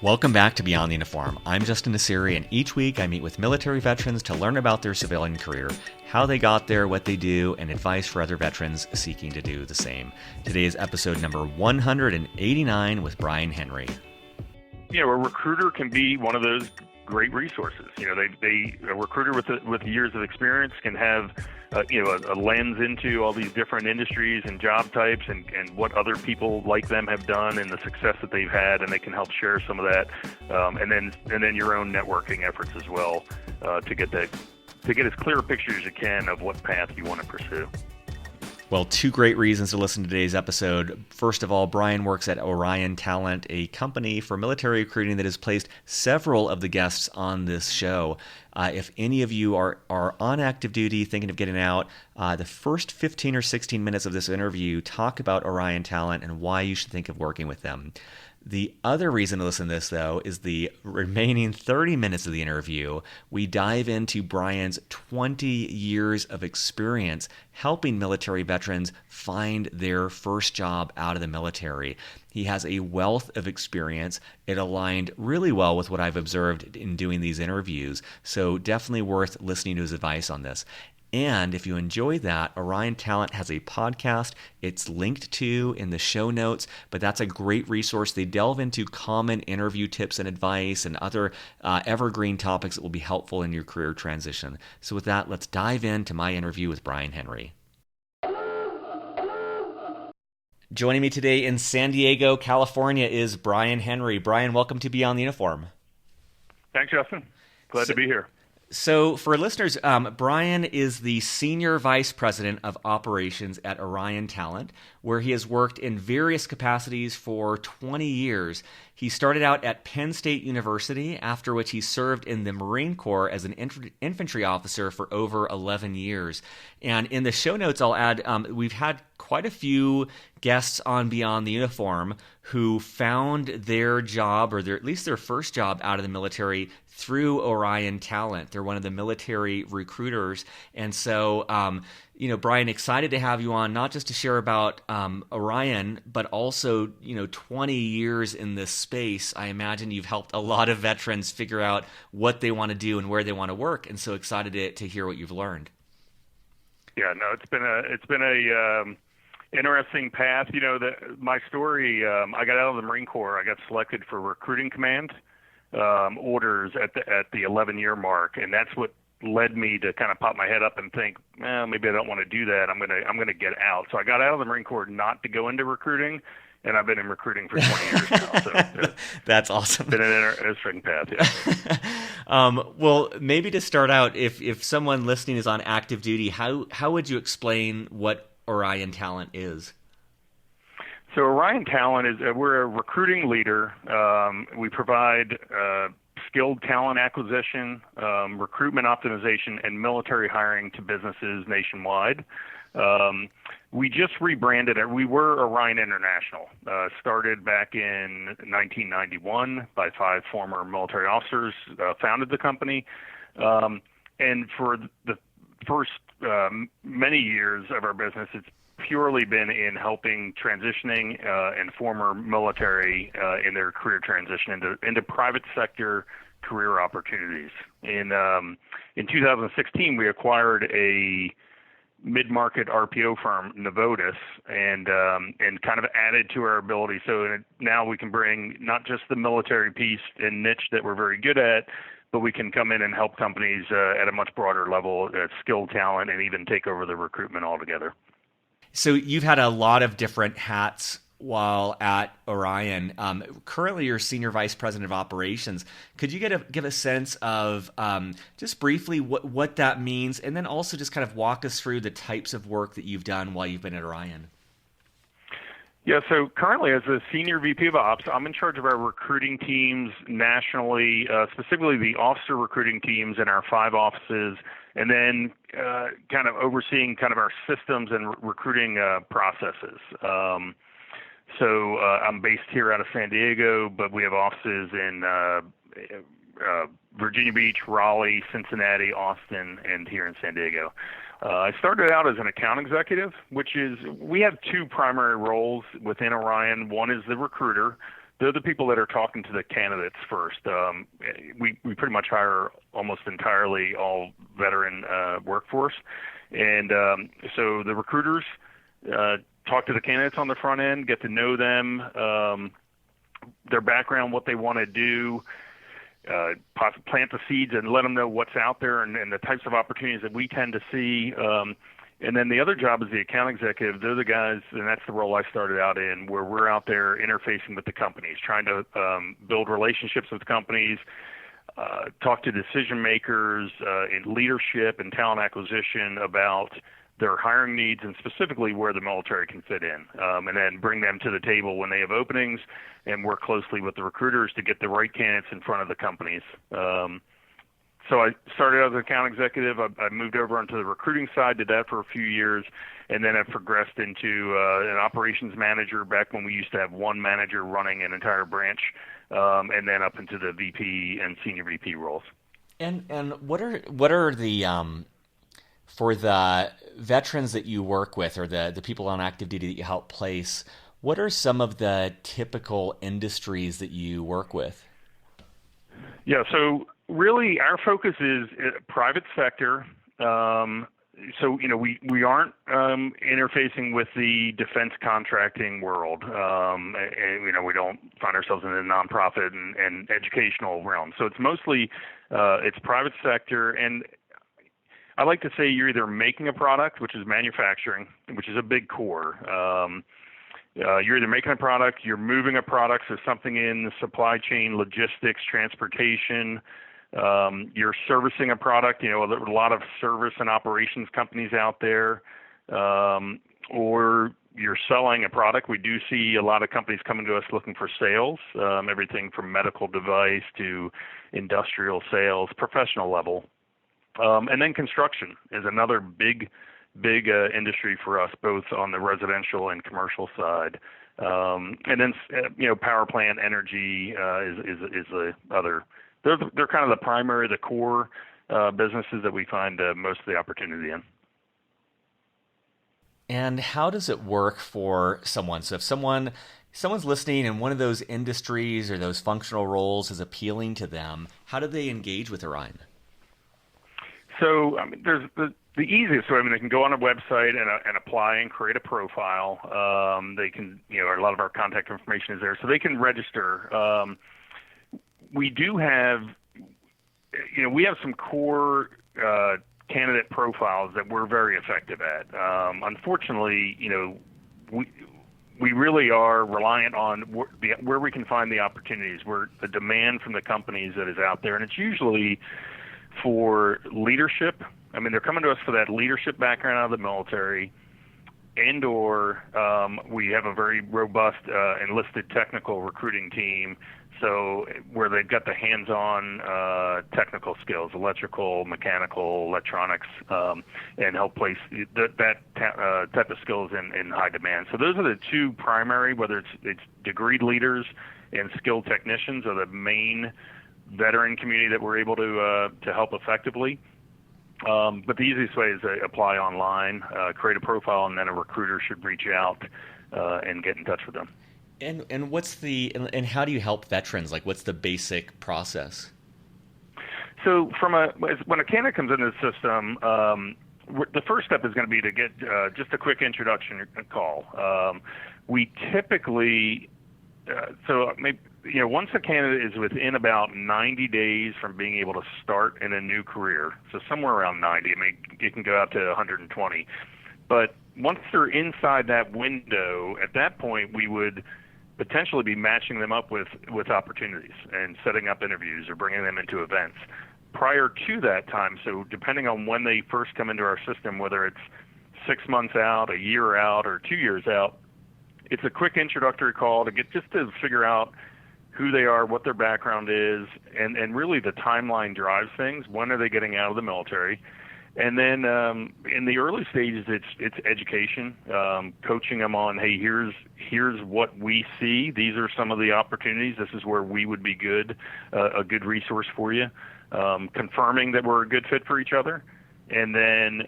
Welcome back to Beyond the Uniform. I'm Justin Nassiri, and each week I meet with military veterans to learn about their civilian career, how they got there, what they do, and advice for other veterans seeking to do the same. Today is episode number 189 with Brian Henry. A recruiter can be one of those great resources. A recruiter with years of experience can have a lens into all these different industries and job types and what other people like them have done and the success that they've had, and they can help share some of that, and then your own networking efforts as well, to get as clear a picture as you can of what path you want to pursue. Well, two great reasons to listen to today's episode. First of all, Brian works at Orion Talent, a company for military recruiting that has placed several of the guests on this show. If any of you are on active duty, thinking of getting out, the first 15 or 16 minutes of this interview talk about Orion Talent and why you should think of working with them. The other reason to listen to this, though, is the remaining 30 minutes of the interview. We dive into Brian's 20 years of experience helping military veterans find their first job out of the military. He has a wealth of experience. It aligned really well with what I've observed in doing these interviews, so definitely worth listening to his advice on this. And if you enjoy that, Orion Talent has a podcast. It's linked to in the show notes, but that's a great resource. They delve into common interview tips and advice and other evergreen topics that will be helpful in your career transition. So with that, let's dive into my interview with Brian Henry. Joining me today in San Diego, California is Brian Henry. Brian, welcome to Beyond the Uniform. Thanks, Justin. Glad to be here. So for listeners, Brian is the Senior Vice President of Operations at Orion Talent, where he has worked in various capacities for 20 years. He started out at Penn State University, after which he served in the Marine Corps as an infantry officer for over 11 years. And in the show notes, I'll add, we've had quite a few guests on Beyond the Uniform who found their job, or at least their first job out of the military, through Orion Talent. They're one of the military recruiters. And so, Brian, excited to have you on, not just to share about Orion, but also, 20 years in this space. I imagine you've helped a lot of veterans figure out what they want to do and where they want to work. And so excited to hear what you've learned. Yeah, no, it's been a interesting path. My story, I got out of the Marine Corps. I got selected for recruiting command orders at the 11-year mark, and that's what led me to kind of pop my head up and think, maybe I don't want to do that. I'm gonna get out. So I got out of the Marine Corps not to go into recruiting, and I've been in recruiting for 20 years now. So that's awesome. Been an interesting path, yeah. Well, maybe to start out, if someone listening is on active duty, how would you explain what Orion Talent is? So Orion Talent we're a recruiting leader. We provide skilled talent acquisition, recruitment optimization, and military hiring to businesses nationwide. We just rebranded it. We were Orion International. Started back in 1991 by 5 former military officers, founded the company. And for the first many years of our business, it's purely been in helping transitioning and former military in their career transition into private sector career opportunities. In 2016, we acquired a mid-market RPO firm, Novotis, and kind of added to our ability. So now we can bring not just the military piece and niche that we're very good at, but we can come in and help companies at a much broader level, skilled talent, and even take over the recruitment altogether. So you've had a lot of different hats while at Orion. Currently, you're Senior Vice President of Operations. Could you give a sense of just briefly what that means, and then also just kind of walk us through the types of work that you've done while you've been at Orion? Yeah, so currently as a Senior VP of Ops, I'm in charge of our recruiting teams nationally, specifically the officer recruiting teams in our 5 offices, and then kind of overseeing kind of our systems and recruiting processes. So I'm based here out of San Diego, but we have offices in Virginia Beach, Raleigh, Cincinnati, Austin, and here in San Diego. I started out as an account executive, which is, we have 2 primary roles within Orion. One is the recruiter, they're the people that are talking to the candidates first. We pretty much hire almost entirely all veteran workforce, and so the recruiters talk to the candidates on the front end, get to know them, their background, what they want to do, plant the seeds and let them know what's out there and the types of opportunities that we tend to see. And then the other job is the account executive. They're the guys, and that's the role I started out in, where we're out there interfacing with the companies, trying to build relationships with companies, talk to decision makers in leadership and talent acquisition about their hiring needs and specifically where the military can fit in, and then bring them to the table when they have openings and work closely with the recruiters to get the right candidates in front of the companies. So I started as an account executive. I moved over onto the recruiting side, did that for a few years, and then I progressed into an operations manager back when we used to have one manager running an entire branch, and then up into the VP and senior VP roles. And what are the for the veterans that you work with, or the people on active duty that you help place, what are some of the typical industries that you work with? Yeah, so really our focus is private sector. So, we aren't interfacing with the defense contracting world. And, we don't find ourselves in the nonprofit and educational realm. So it's mostly it's private sector. And I like to say you're either making a product, which is manufacturing, which is a big core. You're either making a product, you're moving a product, so something in the supply chain, logistics, transportation. You're servicing a product. There are a lot of service and operations companies out there, or you're selling a product. We do see a lot of companies coming to us looking for sales, everything from medical device to industrial sales, professional level. And then construction is another big industry for us, both on the residential and commercial side. And then, power plant energy is the other. They're kind of the core businesses that we find most of the opportunity in. And how does it work for someone? So if someone's listening and one of those industries or those functional roles is appealing to them, how do they engage with Orion? So, there's the easiest way. They can go on a website and apply and create a profile. They can, a lot of our contact information is there, so they can register. We do have, we have some core candidate profiles that we're very effective at. Unfortunately, we really are reliant on where we can find the opportunities, where the demand from the companies that is out there, and it's usually for leadership. They're coming to us for that leadership background out of the military, and/or we have a very robust enlisted technical recruiting team. So where they've got the hands-on technical skills, electrical, mechanical, electronics, and help place that type of skills in high demand. So those are the two primary, whether it's degreed leaders and skilled technicians, are the main veteran community that we're able to help effectively. But the easiest way is to apply online, create a profile, and then a recruiter should reach out and get in touch with them. And and how do you help veterans? Like, what's the basic process? So when a candidate comes into the system, the first step is going to be to get just a quick introduction call. We typically once a candidate is within about 90 days from being able to start in a new career, so somewhere around 90, it can go out to 120. But once they're inside that window, at that point, we would potentially be matching them up with opportunities and setting up interviews or bringing them into events. Prior to that time, so depending on when they first come into our system, whether it's 6 months out, a year out, or 2 years out, it's a quick introductory call to figure out who they are, what their background is, and really the timeline drives things. When are they getting out of the military? And then in the early stages, it's education, coaching them on, hey, here's what we see. These are some of the opportunities. This is where we would be a good resource for you. Confirming that we're a good fit for each other, and then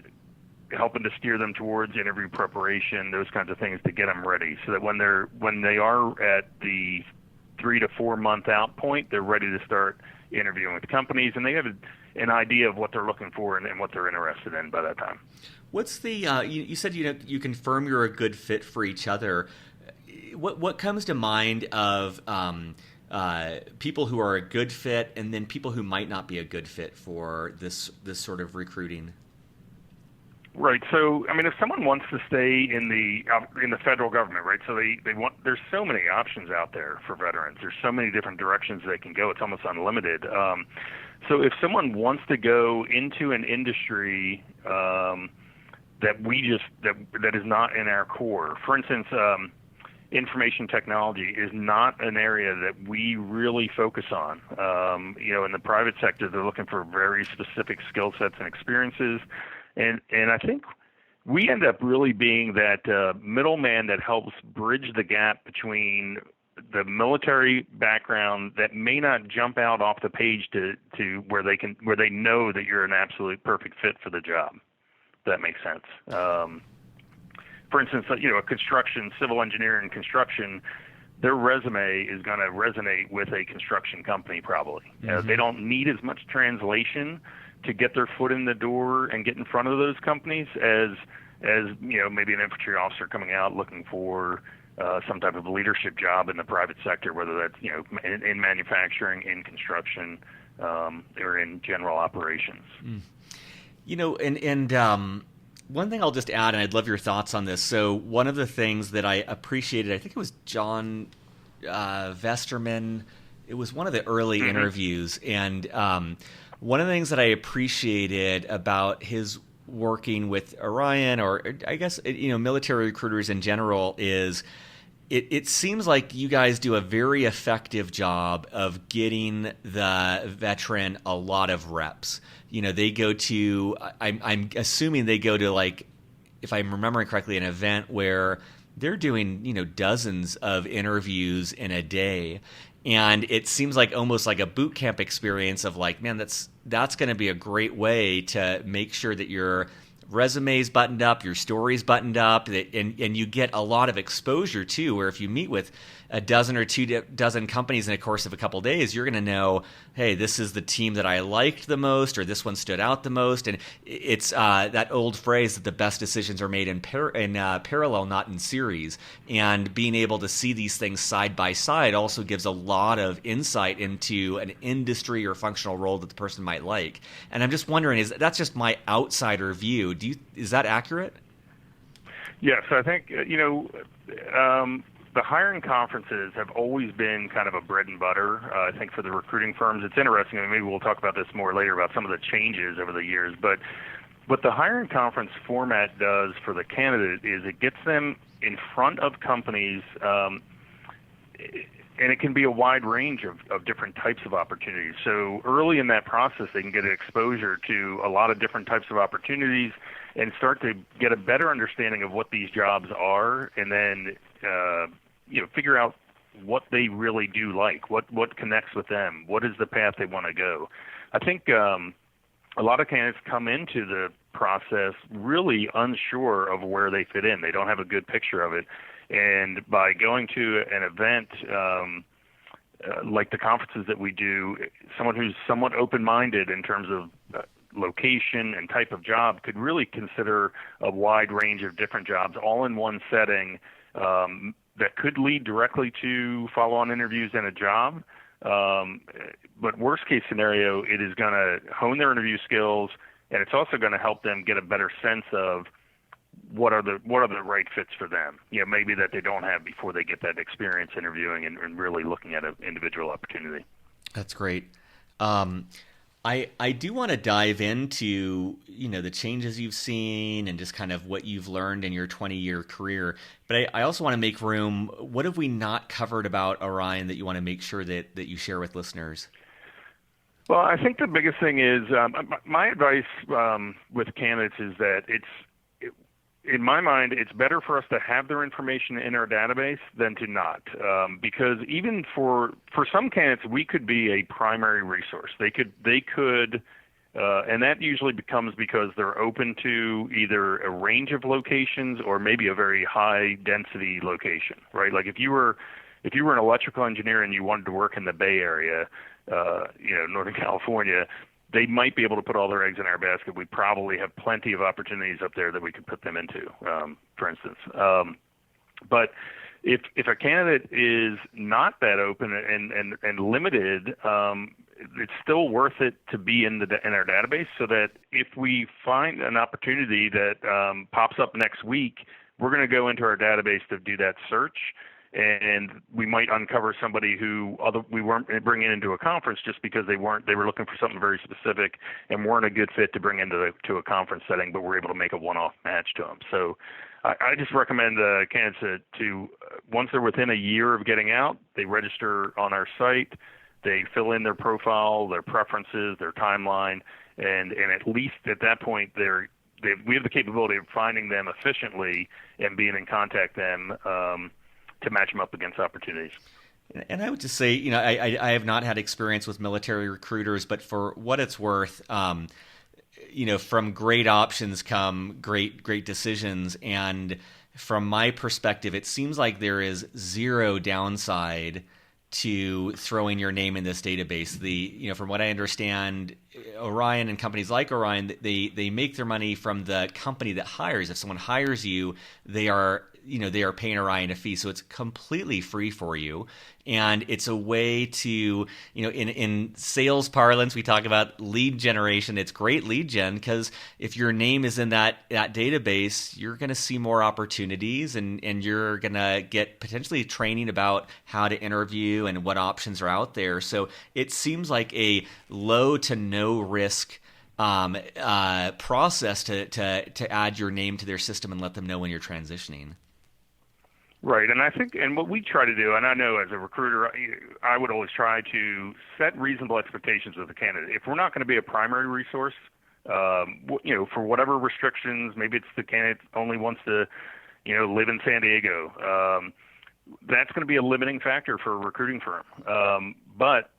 helping to steer them towards interview preparation, those kinds of things to get them ready, so that when they are at the 3 to 4 month out point, they're ready to start interviewing with companies, and they have an idea of what they're looking for and what they're interested in by that time. What's the you said you confirm you're a good fit for each other. What comes to mind of people who are a good fit, and then people who might not be a good fit for this sort of recruiting? Right. So, I mean, if someone wants to stay in the federal government, right? So they want. There's so many options out there for veterans. There's so many different directions they can go. It's almost unlimited. So if someone wants to go into an industry that is not in our core, for instance, information technology is not an area that we really focus on. In the private sector, they're looking for very specific skill sets and experiences. And I think we end up really being that middleman that helps bridge the gap between the military background that may not jump out off the page to where they know that you're an absolute perfect fit for the job. If that makes sense. For instance, a construction, civil engineering construction, their resume is going to resonate with a construction company probably. Mm-hmm. They don't need as much translation to get their foot in the door and get in front of those companies as maybe an infantry officer coming out looking for some type of leadership job in the private sector, whether that's in manufacturing, in construction, or in general operations. One thing I'll just add, and I'd love your thoughts on this. So one of the things that I appreciated, I think it was John Vesterman. It was one of the early mm-hmm. interviews, and one of the things that I appreciated about his working with Orion, or I guess military recruiters in general, is it seems like you guys do a very effective job of getting the veteran a lot of reps. They go to, I'm assuming they go to, like, if I'm remembering correctly, an event where they're doing dozens of interviews in a day. And it seems like almost like a boot camp experience of, like, man, that's going to be a great way to make sure that your resume's buttoned up, your story's buttoned up, and you get a lot of exposure too, where if you meet with a dozen or two dozen companies in the course of a couple of days, you're going to know, hey, this is the team that I liked the most, or this one stood out the most. And it's that old phrase that the best decisions are made in parallel, not in series. And being able to see these things side by side also gives a lot of insight into an industry or functional role that the person might like. And I'm just wondering, that's just my outsider view. Is that accurate? Yes, I think the hiring conferences have always been kind of a bread and butter, I think, for the recruiting firms. It's interesting, and maybe we'll talk about this more later about some of the changes over the years, but what the hiring conference format does for the candidate is it gets them in front of companies, and it can be a wide range of different types of opportunities. So early in that process, they can get exposure to a lot of different types of opportunities and start to get a better understanding of what these jobs are, and then figure out what they really do like, what connects with them, what is the path they want to go. I think a lot of candidates come into the process really unsure of where they fit in. They don't have a good picture of it. And by going to an event like the conferences that we do, someone who's somewhat open-minded in terms of location and type of job could really consider a wide range of different jobs all in one setting that could lead directly to follow-on interviews and a job. But worst case scenario, it is going to hone their interview skills, and it's also going to help them get a better sense of what are the right fits for them. Maybe that they don't have before they get that experience interviewing and really looking at an individual opportunity. That's great. I do want to dive into the changes you've seen and just kind of what you've learned in your 20-year career. But I also want to make room. What have we not covered about Orion that you want to make sure that you share with listeners? Well, I think the biggest thing is my advice with candidates is that in my mind, it's better for us to have their information in our database than to not, because even for some candidates, we could be a primary resource. They could, and that usually becomes because they're open to either a range of locations or maybe a very high density location, right? Like if you were if you were an electrical engineer and you wanted to work in the Bay Area, Northern California, they might be able to put all their eggs in our basket. We probably have plenty of opportunities up there that we could put them into, for instance. But if a candidate is not that open and limited, it's still worth it to be in our database, so that if we find an opportunity that pops up next week, we're going to go into our database to do that search, and we might uncover somebody who we weren't bringing into a conference just because they were looking for something very specific and weren't a good fit to bring into a conference setting, but we're able to make a one-off match to them. So I just recommend candidates to once they're within a year of getting out, they register on our site, they fill in their profile, their preferences, their timeline, and at least at that point we have the capability of finding them efficiently and being in contact them to match them up against opportunities. And I would just say, I have not had experience with military recruiters, but for what it's worth, from great options come great decisions. And from my perspective, it seems like there is zero downside to throwing your name in this database. From what I understand, Orion and companies like Orion, they make their money from the company that hires. If someone hires you, they are paying Orion a fee, so it's completely free for you. And it's a way to, in sales parlance, we talk about lead generation. It's great lead gen because if your name is in that database, you're going to see more opportunities and you're going to get potentially training about how to interview and what options are out there. So it seems like a low to no risk process to add your name to their system and let them know when you're transitioning. Right, and I think, and what we try to do, and I know as a recruiter, I would always try to set reasonable expectations with the candidate. If we're not going to be a primary resource, for whatever restrictions, maybe it's the candidate only wants to, live in San Diego. That's going to be a limiting factor for a recruiting firm. But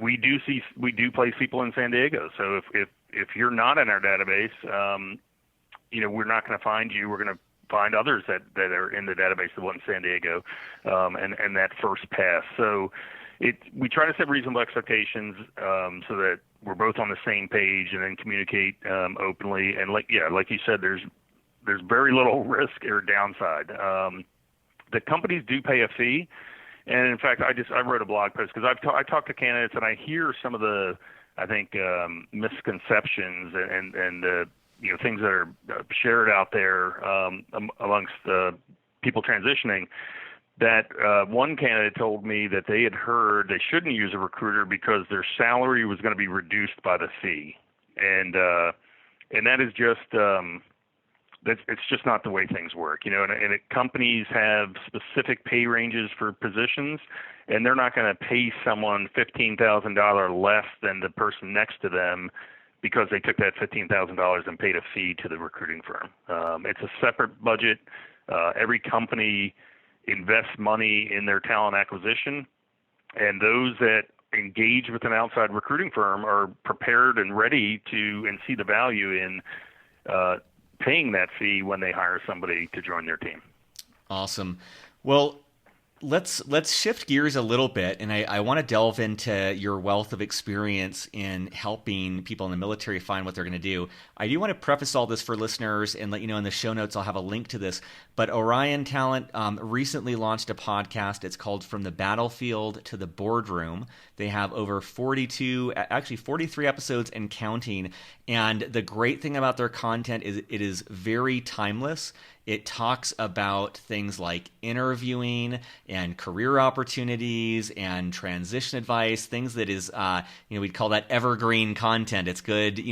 we do place people in San Diego. So if you're not in our database, we're not going to find you. We're going to find others that are in the database that want in San Diego, and that first pass. So we try to set reasonable expectations so that we're both on the same page and then communicate openly. And like you said, there's very little risk or downside. The companies do pay a fee, and in fact, I wrote a blog post because I talk to candidates and I hear some of the misconceptions and things that are shared out there amongst people transitioning. That one candidate told me that they had heard they shouldn't use a recruiter because their salary was going to be reduced by the fee, and that is just it's just not the way things work, And companies have specific pay ranges for positions, and they're not going to pay someone $15,000 less than the person next to them because they took that $15,000 and paid a fee to the recruiting firm. It's a separate budget. Every company invests money in their talent acquisition, and those that engage with an outside recruiting firm are prepared and ready to and see the value in paying that fee when they hire somebody to join their team. Awesome. Well, let's shift gears a little bit, and I want to delve into your wealth of experience in helping people in the military find what they're going to do. I do want to preface all this for listeners and let you know in the show notes I'll have a link to this. But Orion Talent recently launched a podcast. It's called From the Battlefield to the Boardroom. They have over 43 episodes and counting. And the great thing about their content is it is very timeless. It talks about things like interviewing and career opportunities and transition advice, things that is, we'd call that evergreen content. It's good,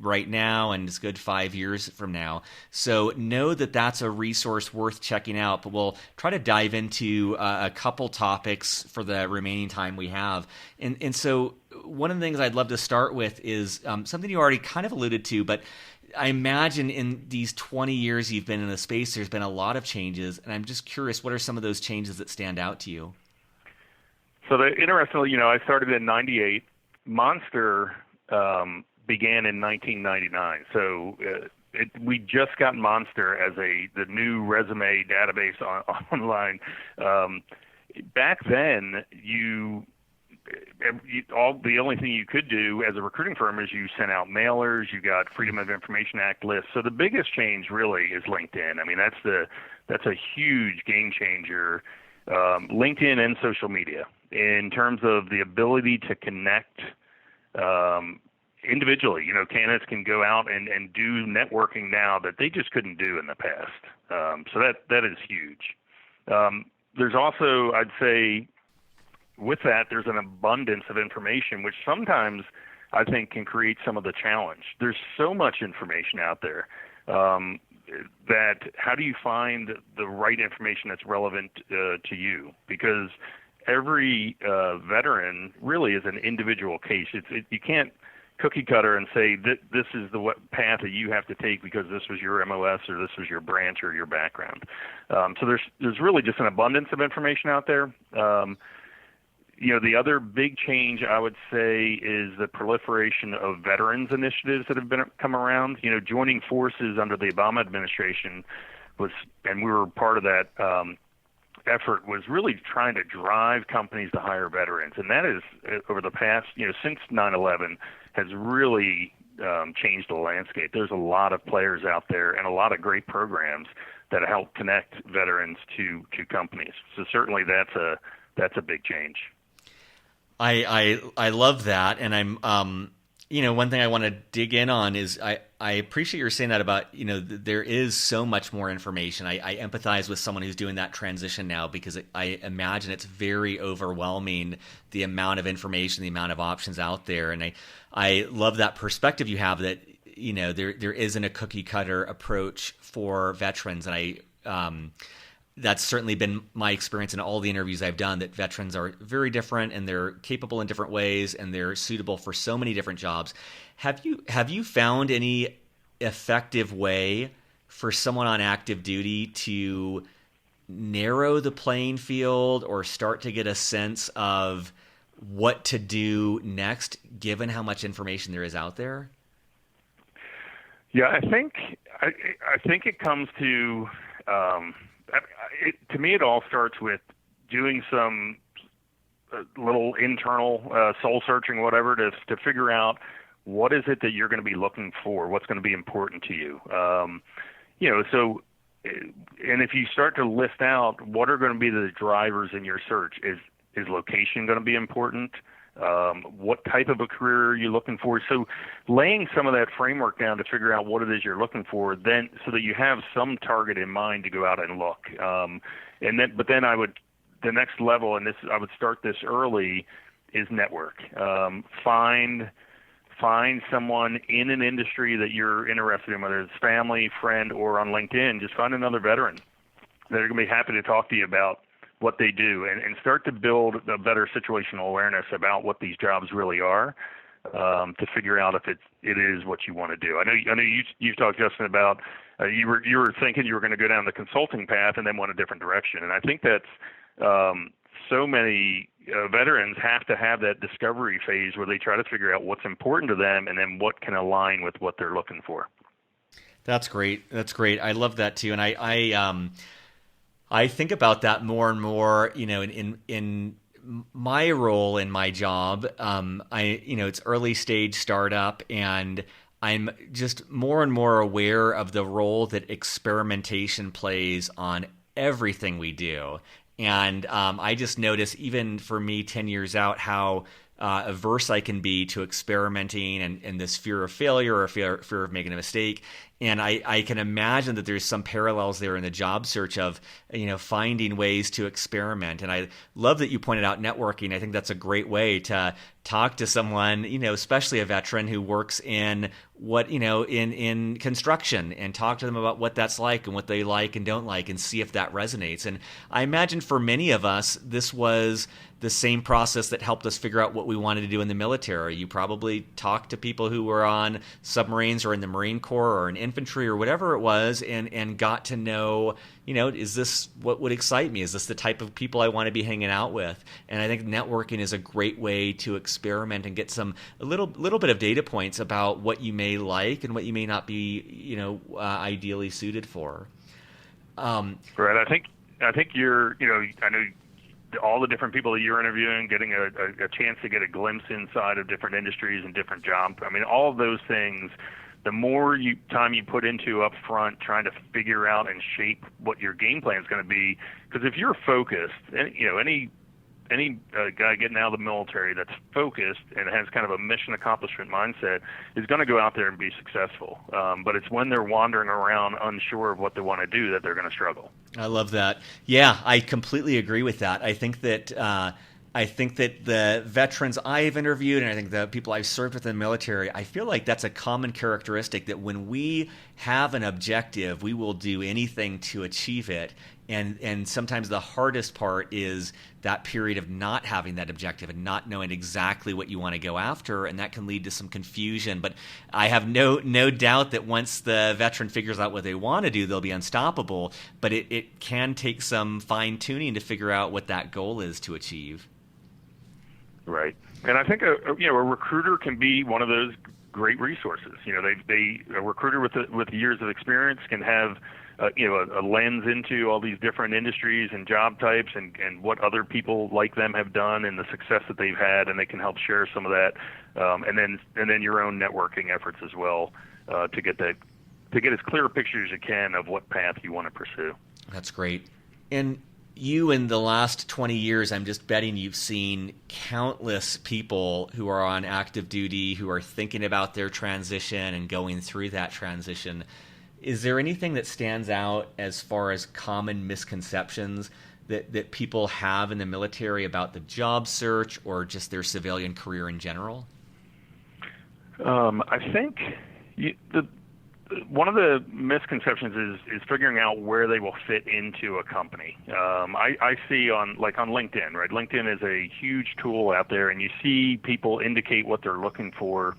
right now, and it's good 5 years from now. So know that that's a resource worth checking out, but we'll try to dive into a couple topics for the remaining time we have. And so one of the things I'd love to start with is something you already kind of alluded to, but I imagine in these 20 years you've been in the space, there's been a lot of changes, and I'm just curious, what are some of those changes that stand out to you? So interestingly, I started in '98. Monster began in 1999. So we just got Monster as the new resume database online. Back then, the only thing you could do as a recruiting firm is you sent out mailers, you got Freedom of Information Act lists. So the biggest change really is LinkedIn. I mean, that's a huge game changer. LinkedIn and social media in terms of the ability to connect individually. Candidates can go out and do networking now that they just couldn't do in the past. So that is huge. There's also, I'd say, with that, there's an abundance of information, which sometimes I think can create some of the challenge. There's so much information out there that how do you find the right information that's relevant to you? Because every veteran really is an individual case. You can't cookie cutter and say this is the path that you have to take because this was your MOS or this was your branch or your background. So there's really just an abundance of information out there. The other big change I would say is the proliferation of veterans initiatives that have come around. Joining forces under the Obama administration and we were part of that effort, was really trying to drive companies to hire veterans. And that is, over the past, since 9/11, has really changed the landscape. There's a lot of players out there and a lot of great programs that help connect veterans to companies. So certainly that's a big change. I love that, and I'm one thing I want to dig in on is I appreciate you saying that about there is so much more information. I empathize with someone who's doing that transition now because I imagine it's very overwhelming, the amount of information, the amount of options out there, and I love that perspective you have that there isn't a cookie cutter approach for veterans, and that's certainly been my experience in all the interviews I've done, that veterans are very different and they're capable in different ways and they're suitable for so many different jobs. Have you found any effective way for someone on active duty to narrow the playing field or start to get a sense of what to do next, given how much information there is out there? Yeah, I think it comes to to me, it all starts with doing some little internal soul searching, whatever, to figure out what is it that you're going to be looking for, what's going to be important to you. So, and if you start to list out what are going to be the drivers in your search, is location going to be important? What type of a career are you looking for? So laying some of that framework down to figure out what it is you're looking for, then so that you have some target in mind to go out and look. The next level, and I would start this early, is network. Find someone in an industry that you're interested in, whether it's family, friend, or on LinkedIn. Just find another veteran that are going to be happy to talk to you about what they do, and start to build a better situational awareness about what these jobs really are, to figure out if it is what you want to do. I know you've talked, Justin, about you were thinking you were going to go down the consulting path and then went a different direction, and I think that's so many veterans have to have that discovery phase where they try to figure out what's important to them and then what can align with what they're looking for. That's great. I love that too, and I think about that more and more, in my role in my job. It's early stage startup, and I'm just more and more aware of the role that experimentation plays on everything we do. And I just notice, even for me 10 years out, how averse I can be to experimenting and this fear of failure or fear of making a mistake. And I can imagine that there's some parallels there in the job search of, finding ways to experiment. And I love that you pointed out networking. I think that's a great way to talk to someone, especially a veteran who works in in construction, and talk to them about what that's like and what they like and don't like, and see if that resonates. And I imagine for many of us, this was the same process that helped us figure out what we wanted to do in the military. You probably talked to people who were on submarines or in the Marine Corps or in infantry or whatever it was, and got to know, is this what would excite me? Is this the type of people I want to be hanging out with? And I think networking is a great way to experiment and get a little bit of data points about what you may like and what you may not be, ideally suited for. Right. I think you're, I know all the different people that you're interviewing, getting a chance to get a glimpse inside of different industries and different jobs. I mean, all of those things, the more time you put into up front trying to figure out and shape what your game plan is going to be, because if you're focused, any guy getting out of the military that's focused and has kind of a mission accomplishment mindset is going to go out there and be successful. But it's when they're wandering around unsure of what they want to do that they're going to struggle. I love that. Yeah, I completely agree with that. I think that the veterans I've interviewed, and I think the people I've served with in the military, I feel like that's a common characteristic, that when we have an objective, we will do anything to achieve it. And sometimes the hardest part is that period of not having that objective and not knowing exactly what you want to go after, and that can lead to some confusion. But I have no doubt that once the veteran figures out what they want to do, they'll be unstoppable. But it can take some fine-tuning to figure out what that goal is to achieve. Right. And I think a recruiter can be one of those great resources. A recruiter with years of experience can have a lens into all these different industries and job types and what other people like them have done and the success that they've had, and they can help share some of that, and then your own networking efforts as well, to get as clear a picture as you can of what path you want to pursue. That's great. And you, in the last 20 years, I'm just betting you've seen countless people who are on active duty, who are thinking about their transition and going through that transition. Is there anything that stands out as far as common misconceptions that people have in the military about the job search or just their civilian career in general? I think one of the misconceptions is figuring out where they will fit into a company. I see on LinkedIn, right? LinkedIn is a huge tool out there, and you see people indicate what they're looking for.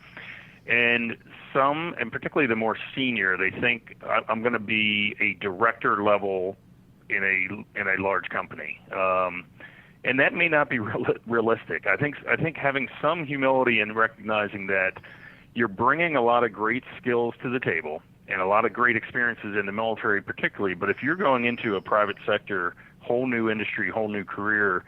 And some, and particularly the more senior, they think I'm going to be a director level in a large company, and that may not be realistic. I think having some humility and recognizing that you're bringing a lot of great skills to the table and a lot of great experiences in the military, particularly. But if you're going into a private sector, whole new industry, whole new career,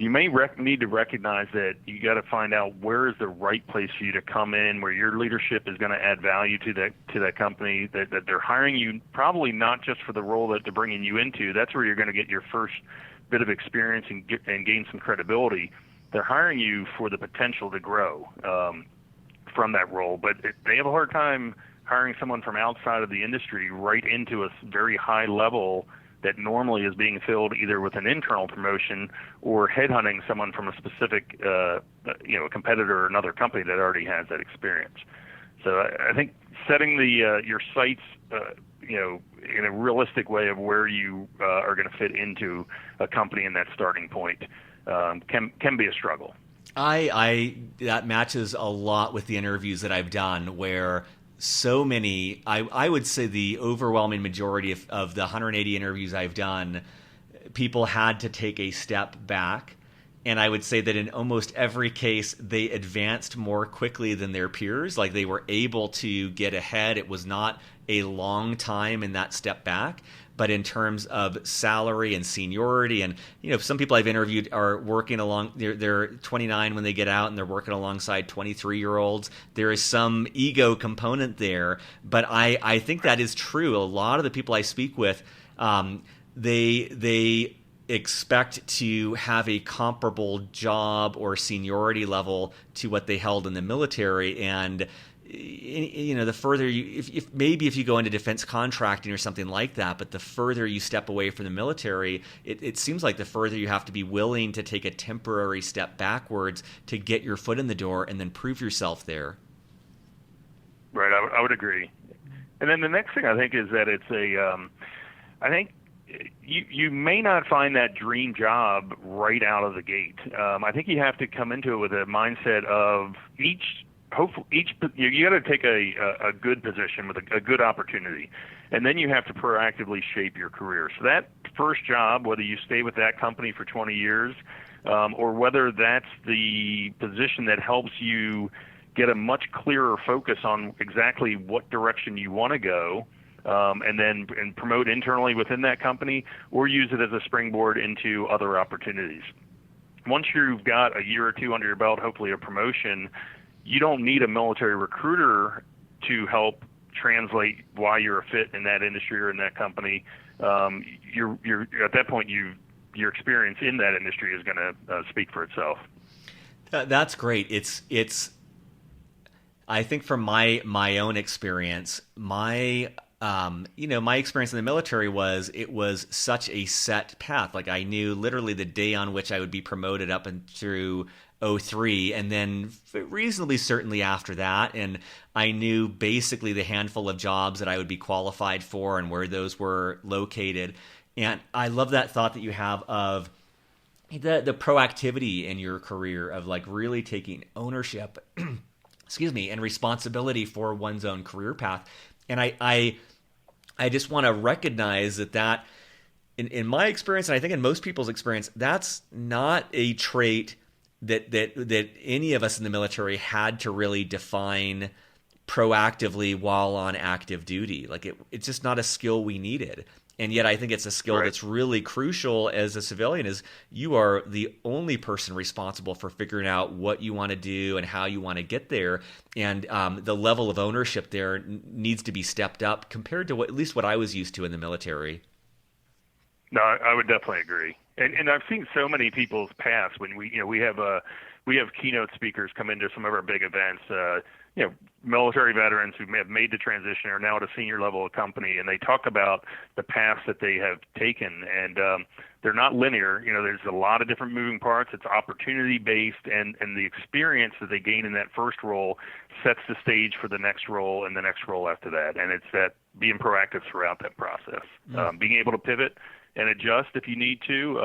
you may need to recognize that you got to find out where is the right place for you to come in, where your leadership is going to add value to that company, that they're hiring you probably not just for the role that they're bringing you into. That's where you're going to get your first bit of experience and gain some credibility. They're hiring you for the potential to grow from that role, but they have a hard time hiring someone from outside of the industry right into a very high level that normally is being filled either with an internal promotion or headhunting someone from a specific, competitor or another company that already has that experience. So I think setting your sights, in a realistic way of where you are going to fit into a company in that starting point can be a struggle. That matches a lot with the interviews that I've done, where so many, I would say the overwhelming majority of the 180 interviews I've done, people had to take a step back. And I would say that in almost every case, they advanced more quickly than their peers. Like, they were able to get ahead. It was not a long time in that step back. But in terms of salary and seniority, and some people I've interviewed are working along. They're 29 when they get out, and they're working alongside 23-year-olds. There is some ego component there, but I think that is true. A lot of the people I speak with, they expect to have a comparable job or seniority level to what they held in the military, and the further if you go into defense contracting or something like that, but the further you step away from the military, it seems like the further you have to be willing to take a temporary step backwards to get your foot in the door and then prove yourself there. Right, I would agree. And then the next thing I think is that it's I think you may not find that dream job right out of the gate. I think you have to come into it with a mindset of each hopefully you got to take a good position with a good opportunity, and then you have to proactively shape your career. So that first job, whether you stay with that company for 20 years, or whether that's the position that helps you get a much clearer focus on exactly what direction you want to go, and promote internally within that company, or use it as a springboard into other opportunities. Once you've got a year or two under your belt, hopefully a promotion, you don't need a military recruiter to help translate why you're a fit in that industry or in that company. You're at that point, your experience in that industry is going to speak for itself. That's great. It's I think from my own experience, my experience in the military was it was such a set path. Like I knew literally the day on which I would be promoted up and through '03, and then reasonably certainly after that. And I knew basically the handful of jobs that I would be qualified for and where those were located. And I love that thought that you have of the proactivity in your career of like really taking ownership, excuse me, and responsibility for one's own career path. And I just want to recognize that in my experience, and I think in most people's experience, that's not a trait that any of us in the military had to really define proactively while on active duty. Like it's just not a skill we needed. And yet I think it's a skill that's really crucial as a civilian, is you are the only person responsible for figuring out what you want to do and how you want to get there. And the level of ownership there needs to be stepped up compared to at least what I was used to in the military. No, I would definitely agree. And I've seen so many people's paths when we have keynote speakers come into some of our big events, military veterans who may have made the transition are now at a senior level of company, and they talk about the paths that they have taken, and they're not linear. There's a lot of different moving parts. It's opportunity based, and the experience that they gain in that first role sets the stage for the next role and the next role after that. And it's that being proactive throughout that process, being able to pivot and adjust if you need to,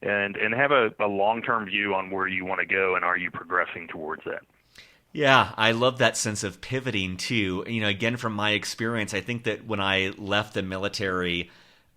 and have a long-term view on where you want to go, and are you progressing towards that. Yeah, I love that sense of pivoting too. Again, from my experience, I think that when I left the military,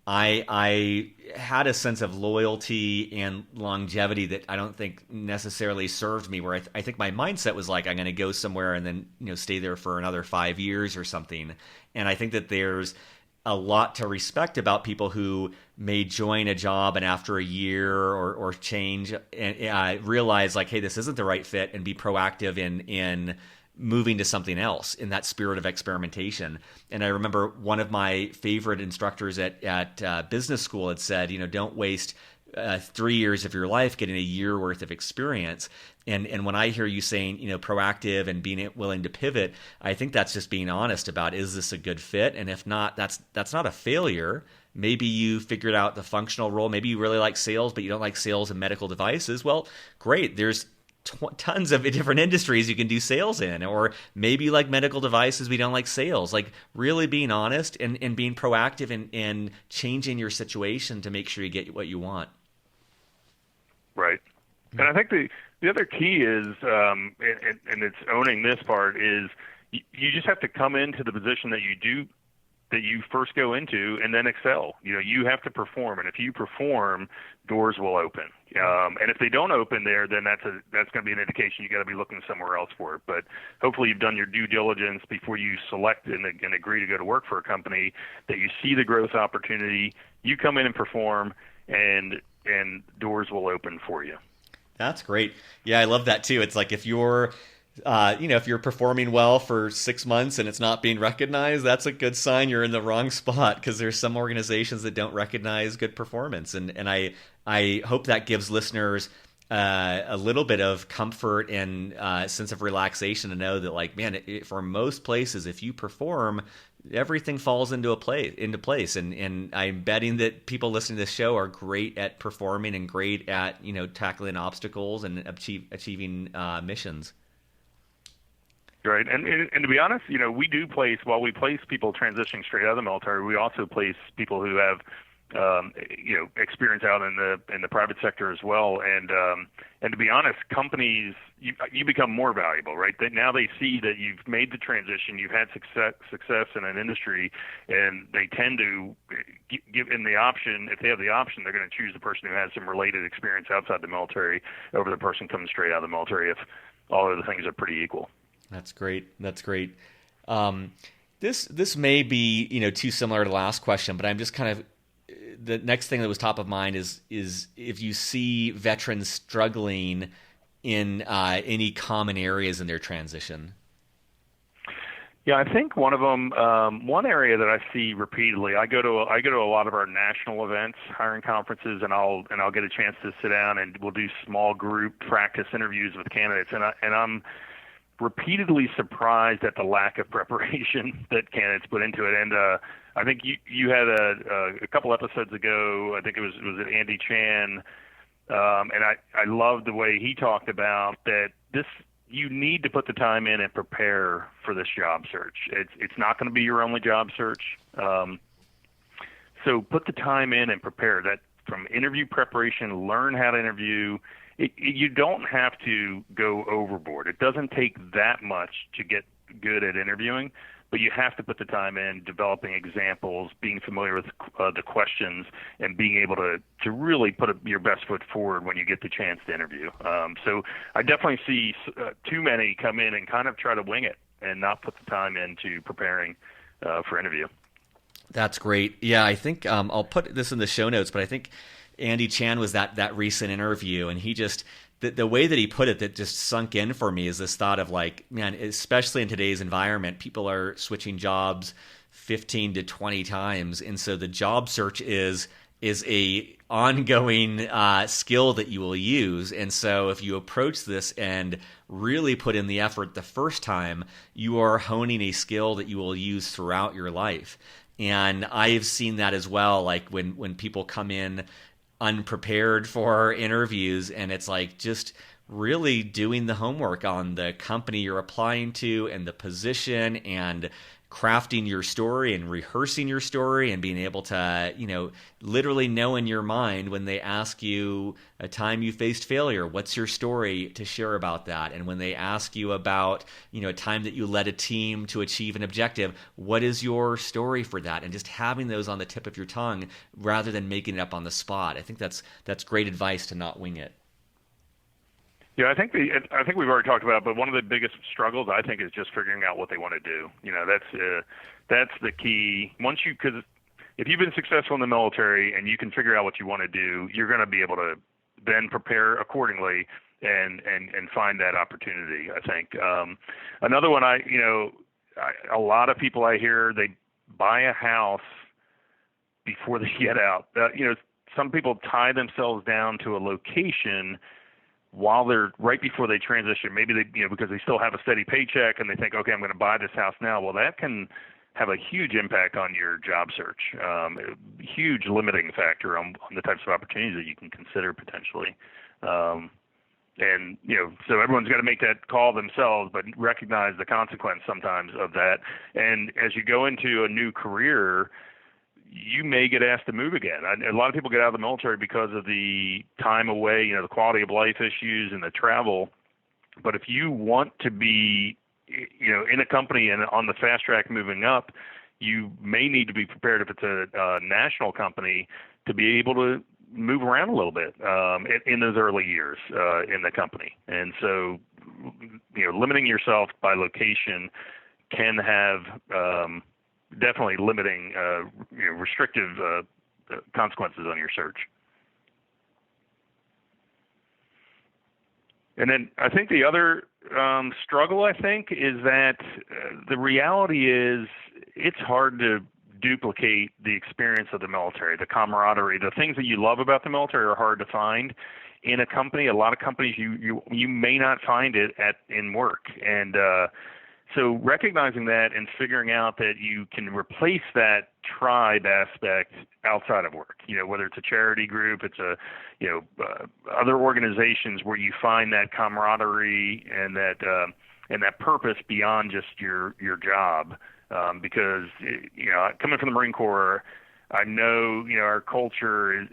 I had a sense of loyalty and longevity that I don't think necessarily served me, where I think my mindset was like, I'm going to go somewhere and then stay there for another 5 years or something. And I think that there's a lot to respect about people who may join a job and after a year or change and realize like, hey, this isn't the right fit, and be proactive in moving to something else in that spirit of experimentation. And I remember one of my favorite instructors at business school had said, don't waste 3 years of your life getting a year worth of experience. And when I hear you saying, proactive and being willing to pivot, I think that's just being honest about, is this a good fit? And if not, that's not a failure. Maybe you figured out the functional role. Maybe you really like sales, but you don't like sales and medical devices. Well, great. There's tons of different industries you can do sales in. Or maybe you like medical devices, but you don't like sales. Like really being honest and being proactive and changing your situation to make sure you get what you want. Right. And I think the other key is, and it's owning this part, is you just have to come into the position that you first go into and then excel. You have to perform, and if you perform, doors will open. And if they don't open there, then that's going to be an indication you got to be looking somewhere else for it. But hopefully you've done your due diligence before you select and agree to go to work for a company, that you see the growth opportunity, you come in and perform, and doors will open for you. That's great. Yeah, I love that too. It's like if you're performing well for 6 months and it's not being recognized, that's a good sign you're in the wrong spot, because there's some organizations that don't recognize good performance. And I hope that gives listeners a little bit of comfort and sense of relaxation to know that, like, man, for most places, if you perform, everything falls into place. And I'm betting that people listening to this show are great at performing and great at tackling obstacles and achieving missions. Right, and to be honest, while we place people transitioning straight out of the military, we also place people who have experience out in the private sector as well. And to be honest, companies, you become more valuable, right? Now they see that you've made the transition, you've had success in an industry, and they tend to give in the option. If they have the option, they're going to choose the person who has some related experience outside the military over the person coming straight out of the military if all of the things are pretty equal. That's great. That's great. This may be too similar to the last question, but I'm just kind of the next thing that was top of mind is if you see veterans struggling in any common areas in their transition. Yeah, I think one of them, one area that I see repeatedly. I go to a lot of our national events, hiring conferences, and I'll get a chance to sit down and we'll do small group practice interviews with candidates, and I'm repeatedly surprised at the lack of preparation that candidates put into it. And I think you had a couple episodes ago, I think it was Andy Chan, and I loved the way he talked about that you need to put the time in and prepare for this job search. It's not going to be your only job search. So put the time in and prepare. That from interview preparation, learn how to interview. You don't have to go overboard. It doesn't take that much to get good at interviewing, but you have to put the time in, developing examples, being familiar with the questions, and being able to really put your best foot forward when you get the chance to interview. So I definitely see too many come in and kind of try to wing it and not put the time into preparing for interview. That's great. Yeah, I think I'll put this in the show notes, but I think Andy Chan was that recent interview, and he just the way that he put it that just sunk in for me is this thought of like, man, especially in today's environment, people are switching jobs 15 to 20 times, and so the job search is a ongoing skill that you will use. And so if you approach this and really put in the effort the first time, you are honing a skill that you will use throughout your life. And I've seen that as well, like when people come in unprepared for interviews, and it's like just really doing the homework on the company you're applying to and the position and crafting your story and rehearsing your story and being able to, literally know in your mind when they ask you a time you faced failure, what's your story to share about that? And when they ask you about, a time that you led a team to achieve an objective, what is your story for that? And just having those on the tip of your tongue rather than making it up on the spot. I think that's great advice to not wing it. Yeah, I think we've already talked about it, but one of the biggest struggles I think is just figuring out what they want to do. That's the key. Because if you've been successful in the military and you can figure out what you want to do, you're going to be able to then prepare accordingly and find that opportunity. I think another one. A lot of people I hear, they buy a house before they get out. Some people tie themselves down to a location while they're right before they transition. Maybe they, because they still have a steady paycheck and they think, okay, I'm going to buy this house now. Well, that can have a huge impact on your job search, a huge limiting factor on the types of opportunities that you can consider potentially. So everyone's got to make that call themselves, but recognize the consequence sometimes of that. And as you go into a new career, you may get asked to move again. A lot of people get out of the military because of the time away, the quality of life issues and the travel. But if you want to be, in a company and on the fast track moving up, you may need to be prepared if it's a national company to be able to move around a little bit in those early years in the company. And so, limiting yourself by location can have definitely limiting, restrictive consequences on your search. And then I think the other struggle, is that the reality is it's hard to duplicate the experience of the military, the camaraderie. The things that you love about the military are hard to find in a company. A lot of companies, you may not find it in work. And so recognizing that and figuring out that you can replace that tribe aspect outside of work, whether it's a charity group, it's other organizations where you find that camaraderie and that purpose beyond just your job. Because, coming from the Marine Corps, I know, our culture is,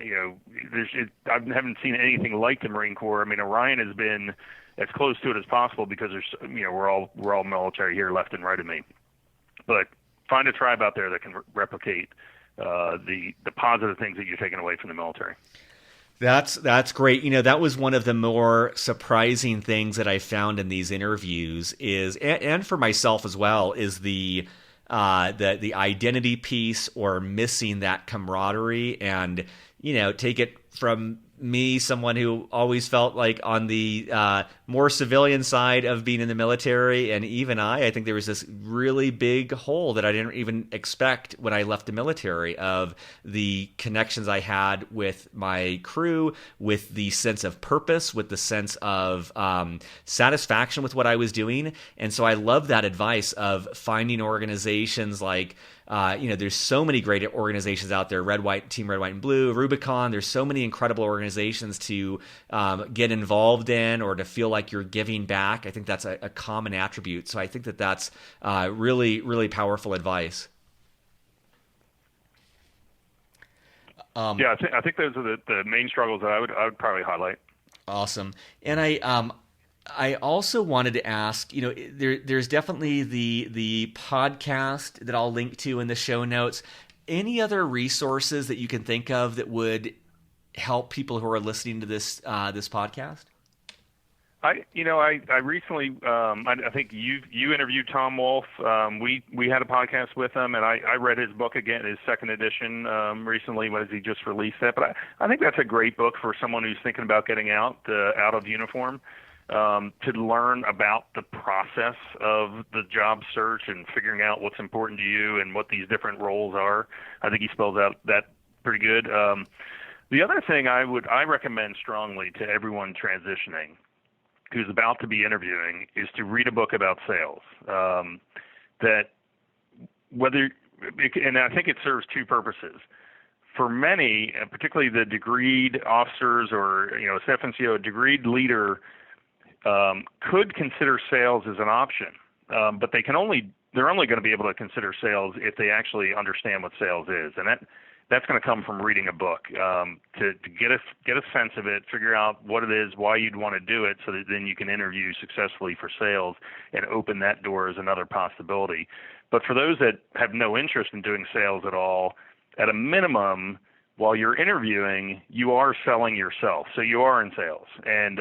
I haven't seen anything like the Marine Corps. I mean, Orion has been as close to it as possible because we're all military here, left and right of me. But find a tribe out there that can replicate the positive things that you're taking away from the military. That's great. That was one of the more surprising things that I found in these interviews and for myself as well, is the identity piece, or missing that camaraderie. And take it from me, someone who always felt like on the more civilian side of being in the military, and even I think there was this really big hole that I didn't even expect when I left the military, of the connections I had with my crew, with the sense of purpose, with the sense of satisfaction with what I was doing. And so I love that advice of finding organizations like there's so many great organizations out there, Team Red, White, and Blue, Rubicon. There's so many incredible organizations to get involved in, or to feel like you're giving back. I think that's a common attribute. So I think that's really, really powerful advice. I think those are the main struggles that I would probably highlight. Awesome. And I also wanted to ask, there's definitely the podcast that I'll link to in the show notes. Any other resources that you can think of that would help people who are listening to this podcast? I recently, I think you interviewed Tom Wolfe. We had a podcast with him, and I read his book again, his second edition, recently. When he just released that? But I think that's a great book for someone who's thinking about getting out of uniform. To learn about the process of the job search and figuring out what's important to you and what these different roles are. I think he spells out that pretty good. The other thing I recommend strongly to everyone transitioning who's about to be interviewing is to read a book about sales. And I think it serves two purposes. For many, particularly the degreed officers or SFNCO, a degreed leader could consider sales as an option, but they're only going to be able to consider sales if they actually understand what sales is, and that's going to come from reading a book to get a sense of it, figure out what it is, why you'd want to do it, so that then you can interview successfully for sales and open that door as another possibility. But for those that have no interest in doing sales at all, at a minimum, while you're interviewing, you are selling yourself, so you are in sales, and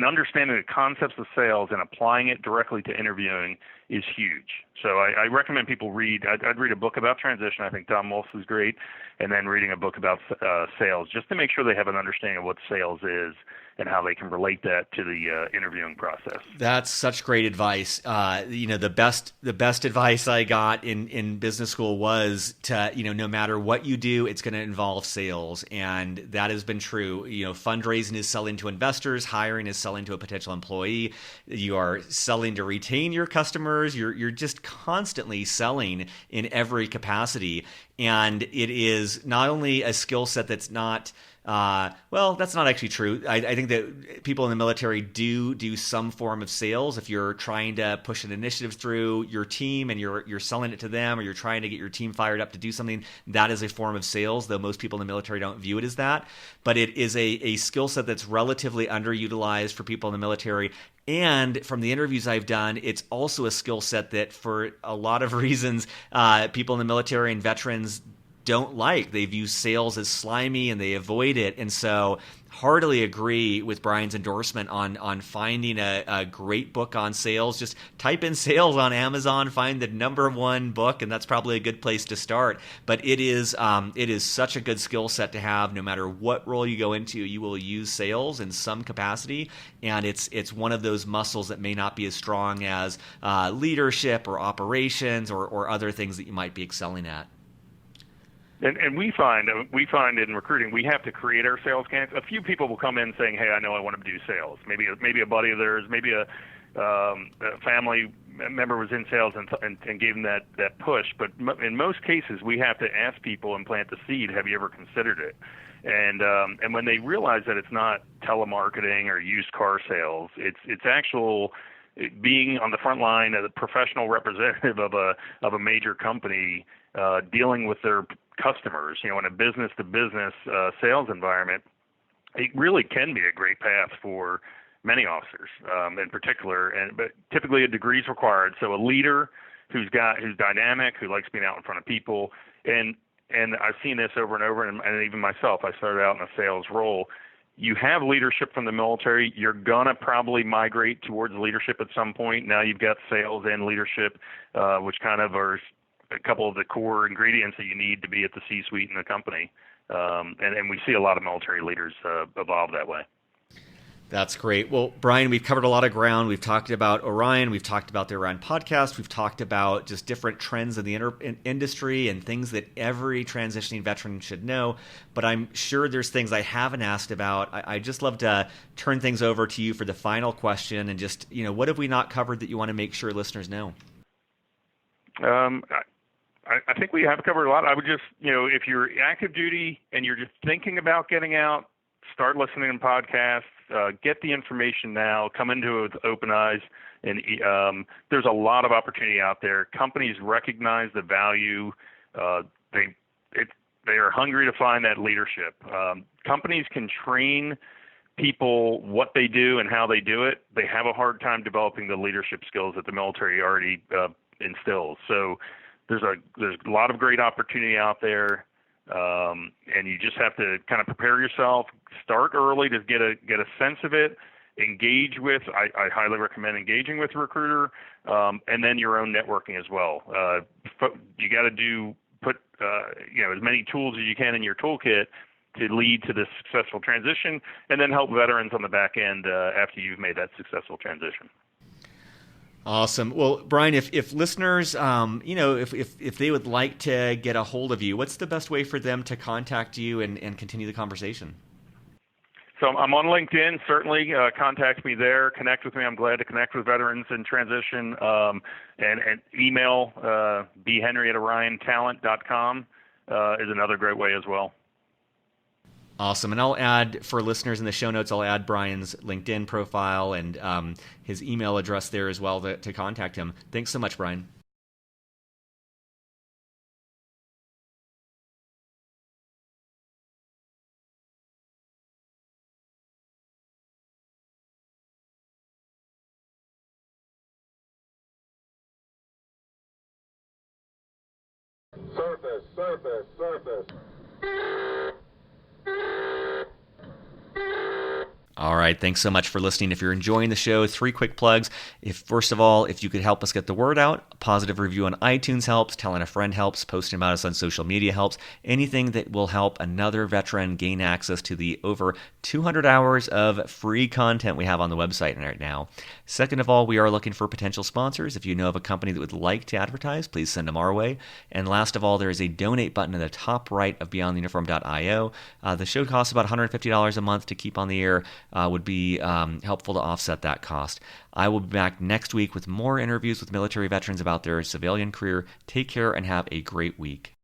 understanding the concepts of sales and applying it directly to interviewing is huge. So I recommend people read. I'd read a book about transition. I think Tom Wolfe is great, and then reading a book about sales, just to make sure they have an understanding of what sales is and how they can relate that to the interviewing process. That's such great advice. The best advice I got in business school was to, no matter what you do, it's going to involve sales, and that has been true. Fundraising is selling to investors, hiring is selling to a potential employee. You are selling to retain your customers. You're just constantly selling in every capacity, and it is not only a skill set that's not that's not actually true. I think that people in the military do some form of sales. If you're trying to push an initiative through your team and you're selling it to them, or you're trying to get your team fired up to do something, that is a form of sales, though most people in the military don't view it as that. But it is a skill set that's relatively underutilized for people in the military. And from the interviews I've done, it's also a skill set that, for a lot of reasons, people in the military and veterans don't like. They view sales as slimy and they avoid it. And so heartily agree with Brian's endorsement on finding a great book on sales. Just type in sales on Amazon, find the #1 book, and that's probably a good place to start. But it is such a good skill set to have. No matter what role you go into, you will use sales in some capacity, and it's one of those muscles that may not be as strong as leadership or operations or other things that you might be excelling at. And we find in recruiting, we have to create our sales candidates. A few people will come in saying, "Hey, I know I want to do sales." Maybe a buddy of theirs, maybe a family member was in sales and gave them that push. But in most cases, we have to ask people and plant the seed. Have you ever considered it? And when they realize that it's not telemarketing or used car sales, it's actual being on the front line as a professional representative of a major company, dealing with their customers, in a business-to-business sales environment, it really can be a great path for many officers, in particular. But typically, a degree is required. So a leader who's dynamic, who likes being out in front of people, and I've seen this over and over, and even myself. I started out in a sales role. You have leadership from the military. You're gonna probably migrate towards leadership at some point. Now you've got sales and leadership, which kind of are a couple of the core ingredients that you need to be at the C-suite in the company. And we see a lot of military leaders evolve that way. That's great. Well, Brian, we've covered a lot of ground. We've talked about Orion. We've talked about the Orion podcast. We've talked about just different trends in the industry and things that every transitioning veteran should know. But I'm sure there's things I haven't asked about. I just love to turn things over to you for the final question and just, what have we not covered that you want to make sure listeners know? I think we have covered a lot. I would just, if you're active duty and you're just thinking about getting out, start listening to podcasts. Get the information now. Come into it with open eyes. And there's a lot of opportunity out there. Companies recognize the value. They are hungry to find that leadership. Companies can train people what they do and how they do it. They have a hard time developing the leadership skills that the military already instills. So there's a lot of great opportunity out there. And you just have to kind of prepare yourself, start early to get a sense of it, engage with, I highly recommend engaging with a recruiter, and then your own networking as well. You got to put as many tools as you can in your toolkit to lead to this successful transition, and then help veterans on the back end after you've made that successful transition. Awesome. Well, Brian, if listeners, if they would like to get a hold of you, what's the best way for them to contact you and continue the conversation? So I'm on LinkedIn. Certainly contact me there. Connect with me. I'm glad to connect with veterans in transition. And email bhenry@oriontalent.com is another great way as well. Awesome. And I'll add, for listeners in the show notes, I'll add Brian's LinkedIn profile and his email address there as well to contact him. Thanks so much, Brian. Surface. All right. Thanks so much for listening. If you're enjoying the show, 3 quick plugs. First of all, if you could help us get the word out, a positive review on iTunes helps, telling a friend helps, posting about us on social media helps. Anything that will help another veteran gain access to the over 200 hours of free content we have on the website right now. Second of all, we are looking for potential sponsors. If you know of a company that would like to advertise, please send them our way. And last of all, there is a donate button in the top right of beyondtheuniform.io. The show costs about $150 a month to keep on the air. Would be helpful to offset that cost. I will be back next week with more interviews with military veterans about their civilian career. Take care and have a great week.